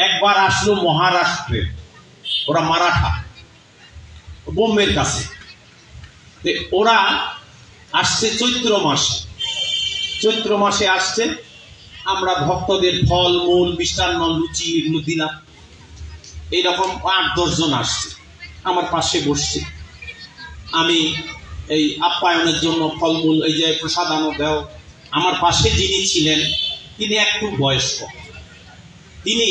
একবার আসলো মহারাষ্ট্রে, ওরা মারাঠা, বোম্বের কাছে। ওরা আসছে চৈত্র মাসে আসছে। আমরা ভক্তদের ফল মূল মিষ্টান্ন লুচি এগুলো দিলাম। এইরকম 8-10 জন আসছে, আমার পাশে বসছে। আমি এই আপ্যায়নের জন্য ফলমূল এই যে প্রসাদ আনো দেও। আমার পাশে যিনি ছিলেন তিনি একটু বয়স্ক। তিনি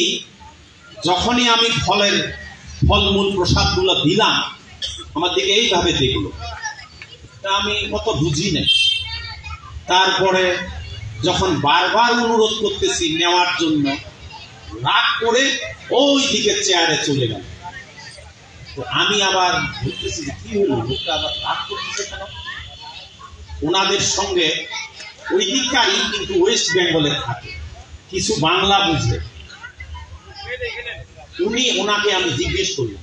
যখনই আমি ফলমূল প্রসাদগুলো দিলাম, আমার দিকে এইভাবে দেখলো। তা আমি কত বুঝি নাই। তারপরে যখন বারবার অনুরোধ করতেছি নেওয়ার জন্য, রাগ করে ওই দিকে চেয়ারে চলে গেল। আমি আবার বুঝতেছি কি হলো, লোকটা আবার রাগ করতেছে কেন। ওনাদের সঙ্গে ওই দিককারই, কিন্তু ওয়েস্ট বেঙ্গলে থাকে, কিছু বাংলা বুঝে। ওনাকে আমি জিজ্ঞেস করি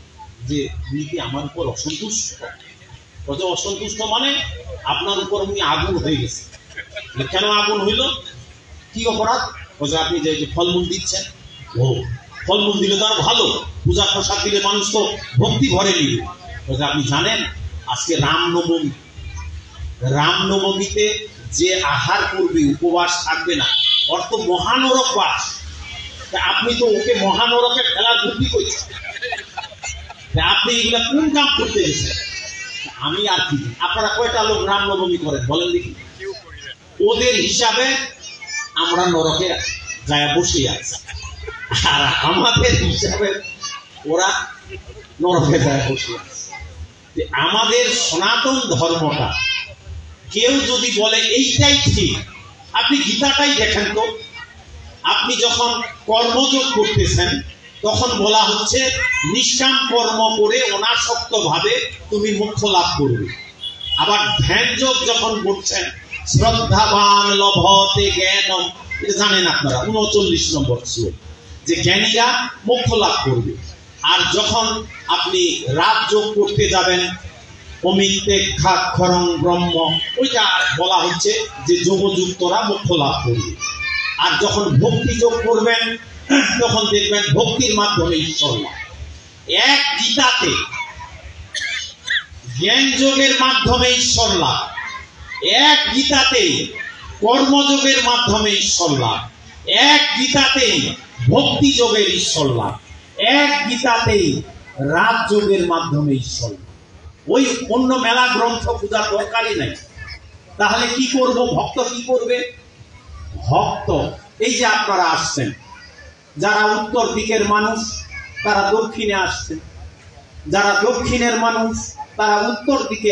যে উনি কি আমার উপর অসন্তুষ্ট? অসন্তুষ্ট মানে আপনার উপর উনি আগুন হয়ে গেছে। কেন আগুন হইল, কি অপরাধ? আপনি যে ফলমূল দিচ্ছেন, ফলমূল দিলে তো আর ভালো, পূজা প্রসাদ দিলে মানুষ তো ভক্তি ভরে নিবে। আপনি জানেন আজকে রামনবমীতে যে আহার করবে, উপবাস থাকবে না, ওর তো মহানরক বাস। আপনি তো ওকে মহানরকে ফেলার বুদ্ধি করছেন। আপনি এগুলা কোন কাম করতে গেছেন? আমি আর কি, আপনারা কয়টা লোক রামনবমী করেন বলেন দেখি? ওদের হিসাবে আমরা নরকে যায় বসে আছি, আর আমাদের হিসাবে ওরা নরকে যায় বসে আছে। আমাদের সনাতন ধর্মটা কেউ যদি বলে এইটাই ঠিক, আপনি গীতাটাই দেখেন তো। আপনি যখন কর্মযোগ করতেছেন তখন বলা হচ্ছে নিষ্কাম কর্ম করে অনাসক্ত ভাবে তুমি মোক্ষ লাভ করবে। আবার ধ্যান যোগ যখন করছেন, শ্রদ্ধাবান লভতে জ্ঞানম, এটা জানেন আপনারা 39 নম্বর শ্লোক, যে জ্ঞানীরা মোক্ষ লাভ করবে। আর যখন আপনি রাজযোগ করতে যাবেন, অমিত্যেক্ষাক্ষরং ব্রহ্ম, ওইটা বলা হচ্ছে যে যোগযুক্তরা মোক্ষ লাভ করবে। আর যখন ভক্তি যোগ করবেন তখন দেখবেন ভক্তির মাধ্যমে ঈশ্বর লাভ। এক গীতাতে জ্ঞান যোগের মাধ্যমে ঈশ্বর লাভ, এক গীতাতে কর্মযোগের মাধ্যমে ঈশ্বর লাভ, এক গীতাতেই ভক্তি যোগের ঈশ্বর লাভ, এক গীতাতেই রাজযোগের মাধ্যমে ঈশ্বর লাভ। ওই অন্য মেলা গ্রন্থ পূজার দরকারই নাই। তাহলে কি করব? ভক্ত কি করবে? ভক্ত এই যে আপনারা আসছেন, যারা উত্তর দিকের মানুষ তারা দক্ষিণে আসছেন, যারা দক্ষিণের মানুষ তারা উত্তর দিকে